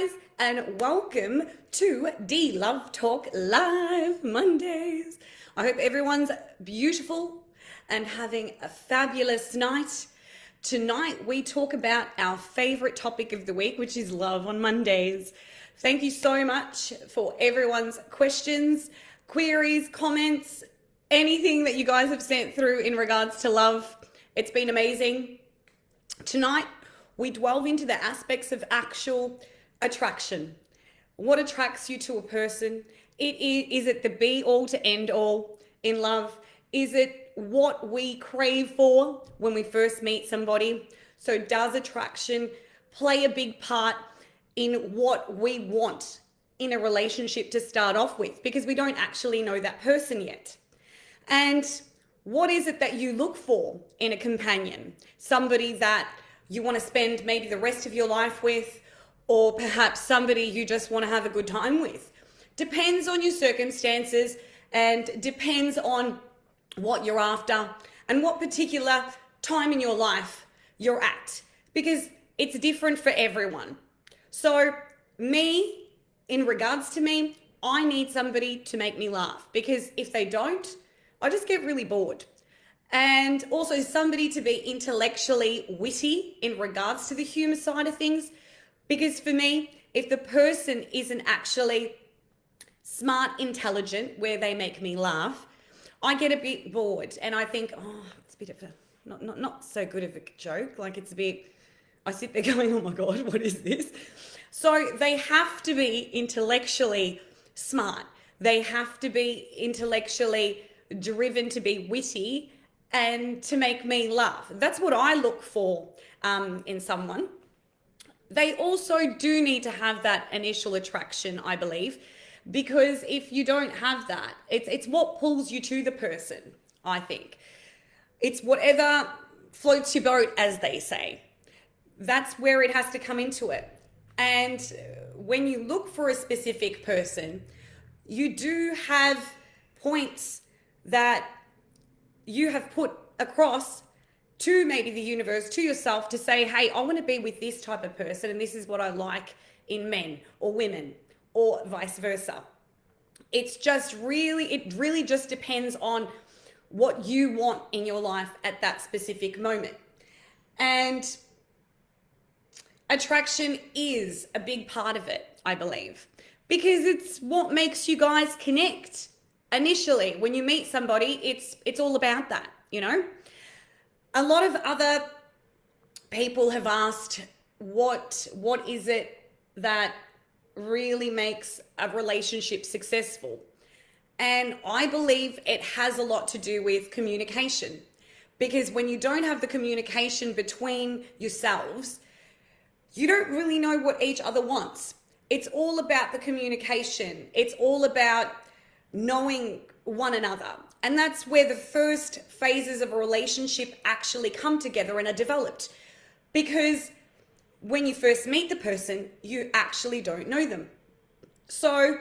guys, and welcome to Dee Love Talk Live Mondays. I hope everyone's beautiful and having a fabulous night. Tonight we talk about our favorite topic of the week, which is love on Mondays. Thank you so much for everyone's questions, queries, comments, anything that you guys have sent through in regards to love. It's been amazing. Tonight, we delve into the aspects of actual attraction. What attracts you to a person? Is it the be all to end all in love? Is it what we crave for when we first meet somebody? So does attraction play a big part in what we want in a relationship to start off with? Because we don't actually know that person yet. And what is it that you look for in a companion? Somebody that you want to spend maybe the rest of your life with, or perhaps somebody you just want to have a good time with. Depends on your circumstances and depends on what you're after and what particular time in your life you're at, because it's different for everyone. So me, in regards to me, I need somebody to make me laugh, because if they don't, I just get really bored. And also somebody to be intellectually witty in regards to the humor side of things. Because for me, if the person isn't actually smart, intelligent, where they make me laugh, I get a bit bored and I think, oh, it's a bit of a, not so good of a joke. Like it's a bit, I sit there going, oh my God, what is this? So they have to be intellectually smart. They have to be intellectually driven to be witty and to make me laugh. That's what I look for in someone. They also do need to have that initial attraction, I believe, because if you don't have that, it's what pulls you to the person, I think. It's whatever floats your boat, as they say. That's where it has to come into it. And when you look for a specific person, you do have points that you have put across to maybe the universe, to yourself, to say, hey, I want to be with this type of person and this is what I like in men or women or vice versa. It really just depends on what you want in your life at that specific moment. And attraction is a big part of it, I believe, because it's what makes you guys connect. Initially, when you meet somebody, it's all about that, you know? A lot of other people have asked, what is it that really makes a relationship successful? And I believe it has a lot to do with communication. Because when you don't have the communication between yourselves, you don't really know what each other wants. It's all about the communication. It's all about knowing one another. And that's where the first phases of a relationship actually come together and are developed. Because when you first meet the person, you actually don't know them. So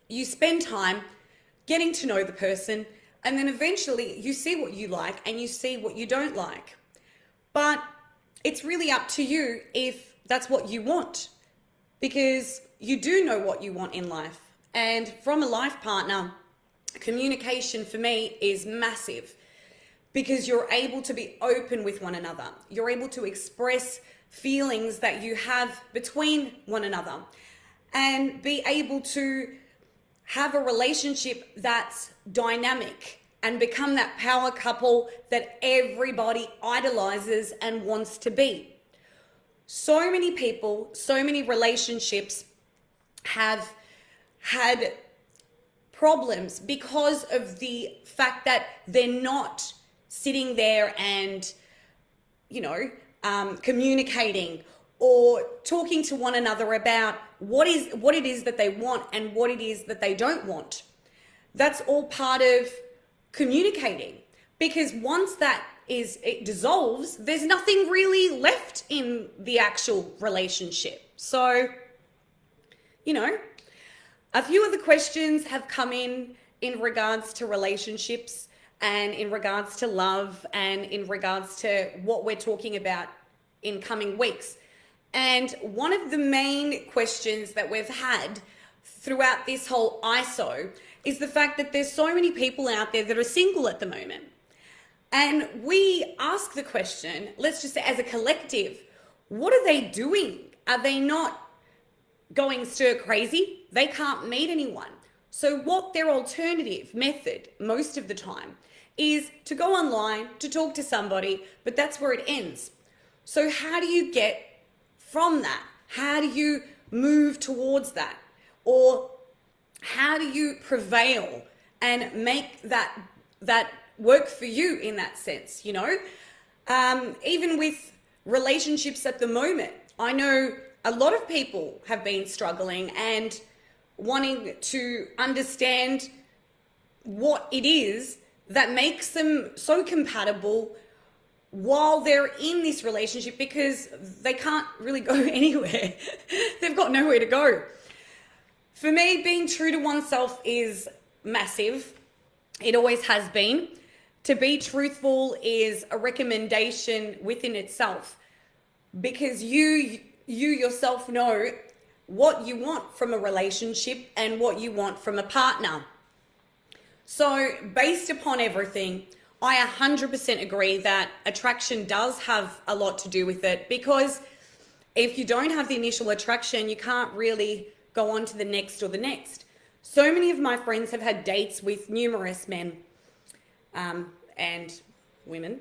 you spend time getting to know the person, and then eventually you see what you like and you see what you don't like. But it's really up to you if that's what you want, because you do know what you want in life. And from a life partner, communication for me is massive, because you're able to be open with one another. You're able to express feelings that you have between one another and be able to have a relationship that's dynamic and become that power couple that everybody idolizes and wants to be. So many people, so many relationships have had problems because of the fact that they're not sitting there and, communicating or talking to one another about what it is that they want and what it is that they don't want. That's all part of communicating, because once it dissolves, there's nothing really left in the actual relationship. So, a few of the questions have come in regards to relationships and in regards to love and in regards to what we're talking about in coming weeks. And one of the main questions that we've had throughout this whole ISO is the fact that there's so many people out there that are single at the moment. And we ask the question, let's just say as a collective, what are they doing? Are they not going stir crazy? They can't meet anyone. So what their alternative method most of the time is to go online, to talk to somebody, but that's where it ends. So how do you get from that? How do you move towards that? Or how do you prevail and make that work for you in that sense, you know? Even with relationships at the moment, I know a lot of people have been struggling and wanting to understand what it is that makes them so compatible while they're in this relationship, because they can't really go anywhere. They've got nowhere to go. For me, being true to oneself is massive. It always has been. To be truthful is a recommendation within itself, because you yourself know what you want from a relationship and what you want from a partner. So based upon everything, I 100% agree that attraction does have a lot to do with it, because if you don't have the initial attraction, you can't really go on to the next or the next. So many of my friends have had dates with numerous men and women,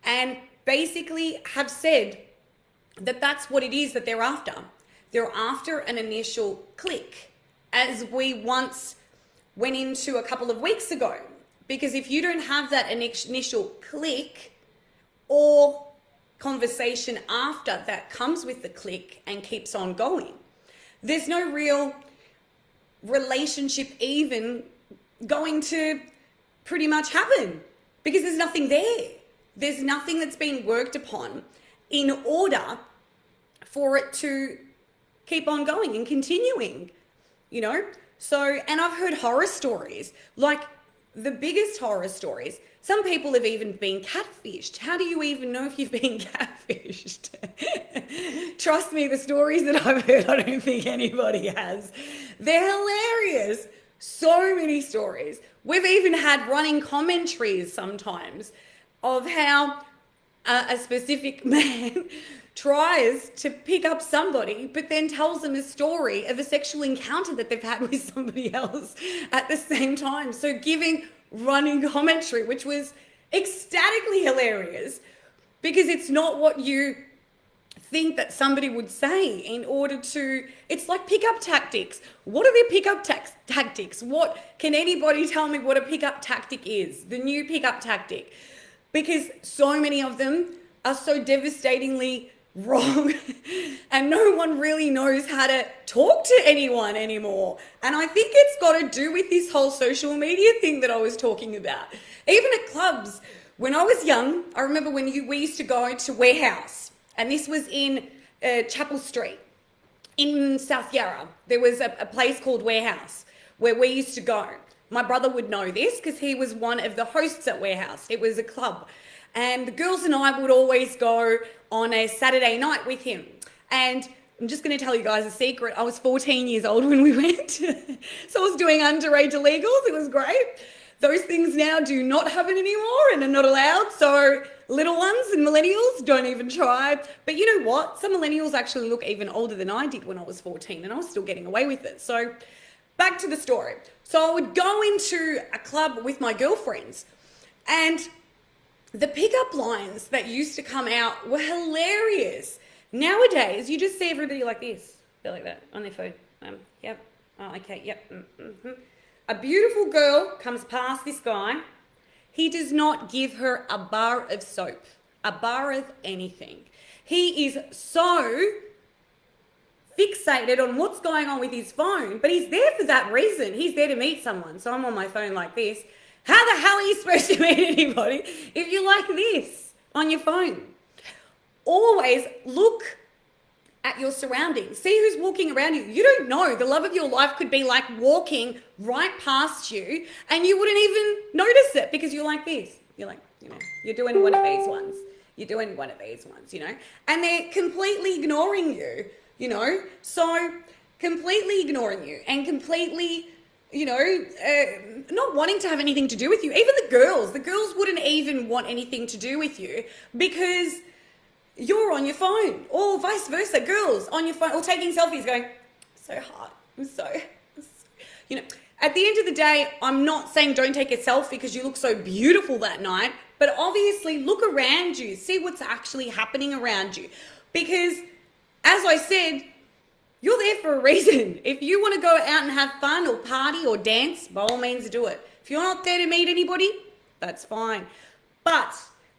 and basically have said that that's what it is that they're after. They're after an initial click, as we once went into a couple of weeks ago. Because if you don't have that initial click or conversation after that comes with the click and keeps on going, there's no real relationship even going to pretty much happen, because there's nothing there. There's nothing that's been worked upon in order for it to keep on going and continuing, you know? So, and I've heard horror stories, like the biggest horror stories. Some people have even been catfished. How do you even know if you've been catfished? Trust me, the stories that I've heard, I don't think anybody has. They're hilarious. So many stories. We've even had running commentaries sometimes of how a specific man tries to pick up somebody, but then tells them a story of a sexual encounter that they've had with somebody else at the same time. So giving running commentary, which was ecstatically hilarious, because it's not what you think that somebody would say in order to, it's like pickup tactics. What are their pickup tactics? What, can anybody tell me what a pickup tactic is? The new pickup tactic. Because so many of them are so devastatingly wrong and no one really knows how to talk to anyone anymore. And I think it's got to do with this whole social media thing that I was talking about. Even at clubs, when I was young, I remember when we used to go to Warehouse, and this was in Chapel Street in South Yarra. There was a place called Warehouse where we used to go. My brother would know this because he was one of the hosts at Warehouse. It was a club. And the girls and I would always go on a Saturday night with him. And I'm just going to tell you guys a secret. I was 14 years old when we went. So I was doing underage illegals. It was great. Those things now do not happen anymore and are not allowed. So little ones and millennials, don't even try. But you know what? Some millennials actually look even older than I did when I was 14, and I was still getting away with it. So back to the story. So I would go into a club with my girlfriends, and the pickup lines that used to come out were hilarious. Nowadays, you just see everybody like this. They're like that on their phone. Yep. Oh, okay. Yep. Mm-hmm. A beautiful girl comes past this guy. He does not give her a bar of soap, a bar of anything. He is so fixated on what's going on with his phone, but he's there for that reason. He's there to meet someone. So I'm on my phone like this. How the hell are you supposed to meet anybody if you're like this on your phone? Always look at your surroundings. See who's walking around you. You don't know. The love of your life could be like walking right past you and you wouldn't even notice it because you're like this. You're like, you know, you're doing one of these ones. you're doing one of these ones, and they're completely ignoring you, so completely ignoring you and completely, not wanting to have anything to do with you. Even the girls wouldn't even want anything to do with you because you're on your phone, or vice versa, girls on your phone or taking selfies going, so hard, at the end of the day, I'm not saying don't take a selfie because you look so beautiful that night, but obviously look around you, see what's actually happening around you. Because as I said, you're there for a reason. If you want to go out and have fun or party or dance, by all means do it. If you're not there to meet anybody, that's fine. But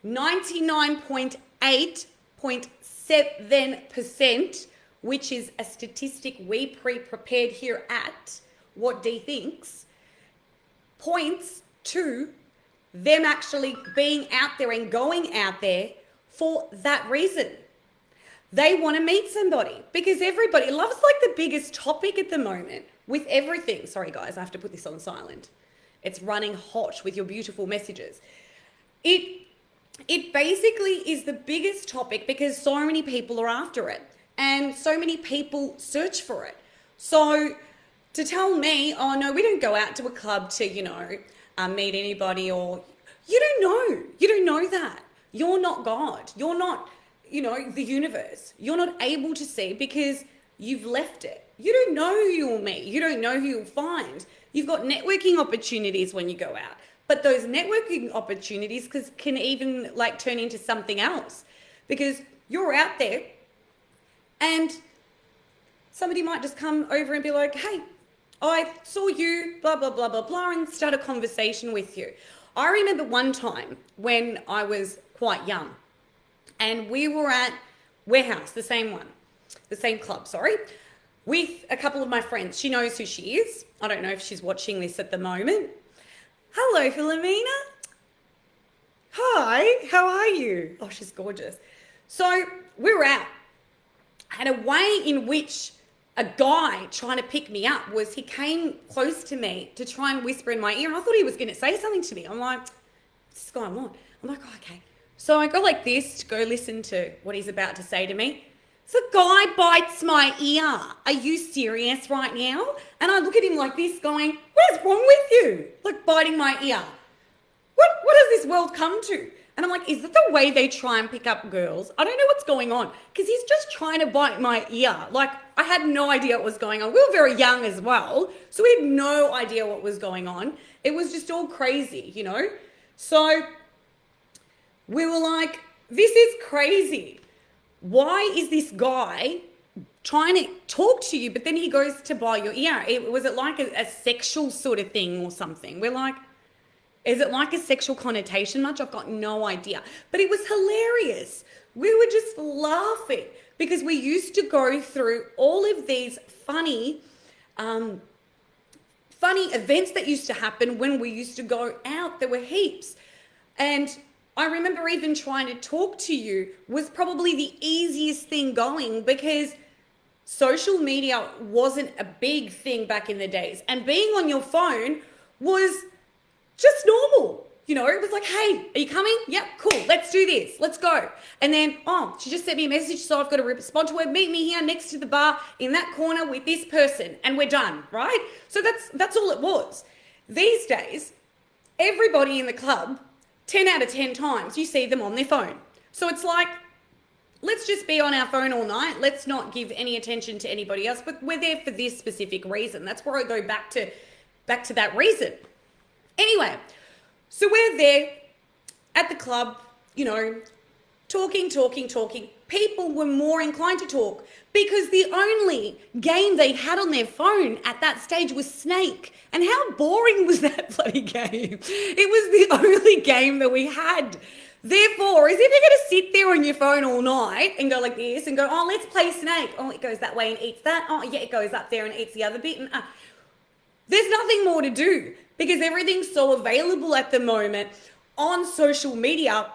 99.8.7%, which is a statistic we pre-prepared here at What Dee Thinks, points to them actually being out there and going out there for that reason. They want to meet somebody because everybody loves, like, the biggest topic at the moment with everything. Sorry guys, I have to put this on silent. It's running hot with your beautiful messages. It basically is the biggest topic because so many people are after it and so many people search for it. So to tell me, oh no, we don't go out to a club to, meet anybody, or you don't know that. You're not God. You're not, the universe. You're not able to see because you've left it. You don't know who you'll meet. You don't know who you'll find. You've got networking opportunities when you go out, but those networking opportunities can even turn into something else because you're out there and somebody might just come over and be like, hey, I saw you, blah, blah, blah, blah, blah, and start a conversation with you. I remember one time when I was quite young and we were at Warehouse, the same club, with a couple of my friends. She knows who she is. I don't know if she's watching this at the moment. Hello, Philomena. Hi, how are you? Oh, she's gorgeous. So we were out, and a way in which a guy trying to pick me up was he came close to me to try and whisper in my ear, and I thought he was going to say something to me. I'm like, what's going on? I'm like, oh, okay. So I go like this to go listen to what he's about to say to me. The guy bites my ear. Are you serious right now? And I look at him like this going, what is wrong with you? Like biting my ear. What has this world come to? And I'm like, is that the way they try and pick up girls? I don't know what's going on because he's just trying to bite my ear. Like, I had no idea what was going on. We were very young as well, so we had no idea what was going on. It was just all crazy, So we were like, this is crazy. Why is this guy trying to talk to you, but then he goes to bite your ear? Was it like a sexual sort of thing or something? We're like, is it like a sexual connotation much? I've got no idea. But it was hilarious. We were just laughing because we used to go through all of these funny events that used to happen when we used to go out. There were heaps. And I remember even trying to talk to you was probably the easiest thing going because social media wasn't a big thing back in the days. And being on your phone was just normal. It was like, hey, are you coming? Yep, cool. Let's do this. Let's go. And then, oh, she just sent me a message, so I've got to respond to her. Meet me here next to the bar in that corner with this person, and we're done, right? So that's all it was. These days, everybody in the club, 10 out of 10 times, you see them on their phone. So it's like, let's just be on our phone all night. Let's not give any attention to anybody else, but we're there for this specific reason. That's where I go back to that reason. Anyway, so we're there at the club, talking. People were more inclined to talk because the only game they had on their phone at that stage was Snake. And how boring was that bloody game? It was the only game that we had. Therefore, as if you're going to sit there on your phone all night and go like this and go, oh, let's play Snake. Oh, it goes that way and eats that. Oh, yeah, it goes up there and eats the other bit. And there's nothing more to do because everything's so available at the moment on social media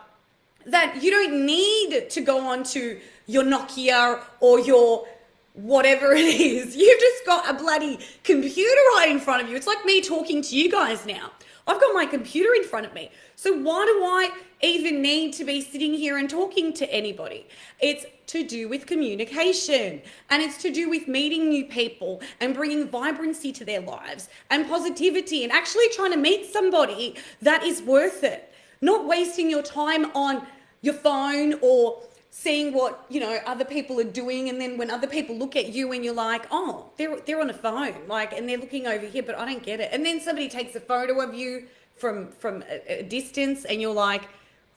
that you don't need to go onto your Nokia or your whatever it is. You've just got a bloody computer right in front of you. It's like me talking to you guys now. I've got my computer in front of me. So why do I even need to be sitting here and talking to anybody? It's to do with communication, and it's to do with meeting new people and bringing vibrancy to their lives and positivity, and actually trying to meet somebody that is worth it. Not wasting your time on your phone or seeing what, you know, other people are doing, and then when other people look at you and you're like, oh, they're on a phone, like, and they're looking over here, but I don't get it. And then somebody takes a photo of you from a distance, and you're like,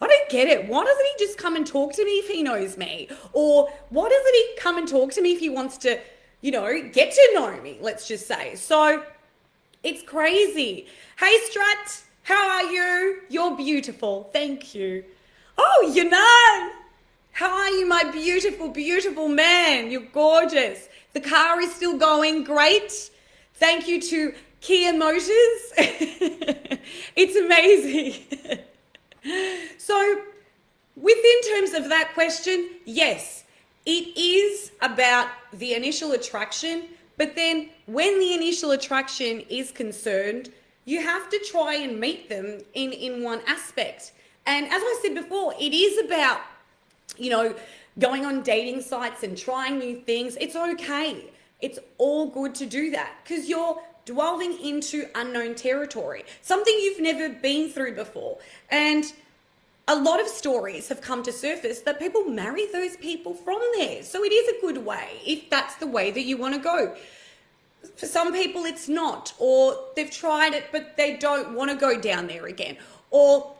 I don't get it. Why doesn't he just come and talk to me if he knows me? Or why doesn't he come and talk to me if he wants to, you know, get to know me, let's just say. So it's crazy. Hey, Strat, how are you? You're beautiful. Thank you. Oh, Yunan. How are you, my beautiful, beautiful man? You're gorgeous. The car is still going. Great. Thank you to Kia Motors. It's amazing. So, within terms of that question, yes, it is about the initial attraction, but then when the initial attraction is concerned, you have to try and meet them in one aspect. And as I said before, it is about, you know, going on dating sites and trying new things. It's okay. It's all good to do that because you're delving into unknown territory, something you've never been through before. And a lot of stories have come to surface that people marry those people from there. So it is a good way if that's the way that you want to go. For some people, it's not, or they've tried it, but they don't want to go down there again, or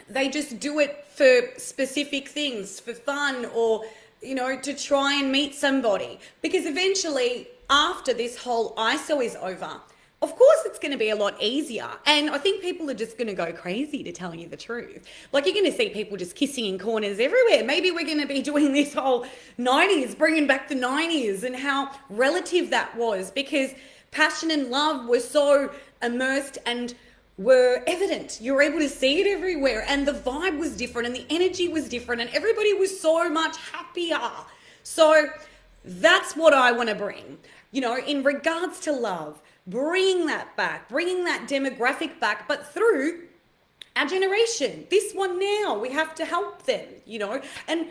they just do it for specific things, for fun, or, you know, to try and meet somebody. Because eventually, after this whole ISO is over, of course it's going to be a lot easier. And I think people are just going to go crazy, to tell you the truth. Like, you're going to see people just kissing in corners everywhere. Maybe we're going to be doing this whole 90s, bringing back the 90s and how relative that was, because passion and love were so immersed and were evident. You were able to see it everywhere, and the vibe was different and the energy was different and everybody was so much happier. So that's what I want to bring, you know, in regards to love, bringing that back, bringing that demographic back, but through our generation, this one now. We have to help them, you know, and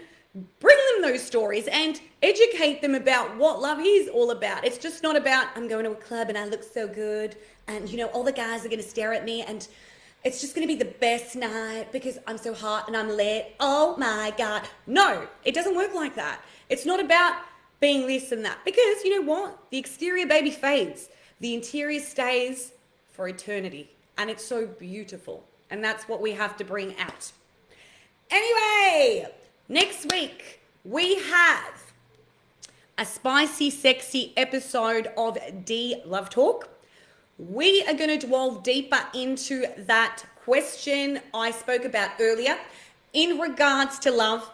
bring them those stories and educate them about what love is all about. It's just not about, I'm going to a club and I look so good and, you know, all the guys are going to stare at me and it's just going to be the best night because I'm so hot and I'm lit. Oh my God. No, it doesn't work like that. It's not about being this and that, because you know what? The exterior baby fades. The interior stays for eternity, and it's so beautiful. And that's what we have to bring out. Anyway, next week we have a spicy, sexy episode of Dee Love Talk. We are going to delve deeper into that question I spoke about earlier in regards to love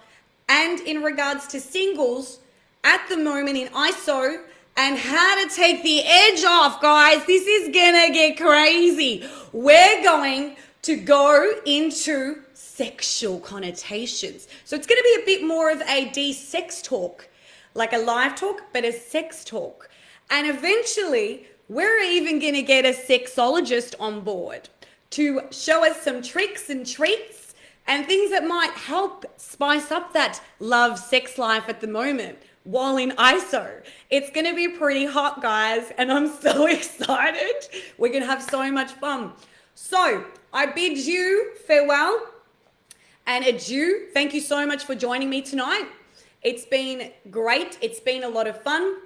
and in regards to singles at the moment in ISO, and how to take the edge off, guys. This is gonna get crazy. We're going to go into sexual connotations. So it's gonna be a bit more of a de-sex talk, like a live talk, but a sex talk. And eventually, we're even gonna get a sexologist on board to show us some tricks and treats and things that might help spice up that love sex life at the moment while in ISO. It's going to be pretty hot, guys, and I'm so excited. We're going to have so much fun. So I bid you farewell and adieu. Thank you so much for joining me tonight. It's been great. It's been a lot of fun.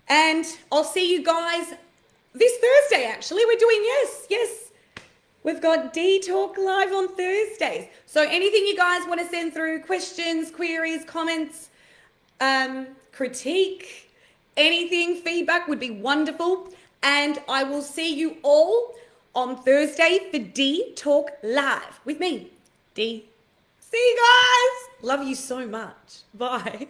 And I'll see you guys this Thursday, actually. We're doing, yes. We've got Dee Talk Live on Thursdays. So anything you guys want to send through, questions, queries, comments, critique, anything, feedback would be wonderful. And I will see you all on Thursday for Dee Talk Live with me, Dee. See you guys. Love you so much. Bye.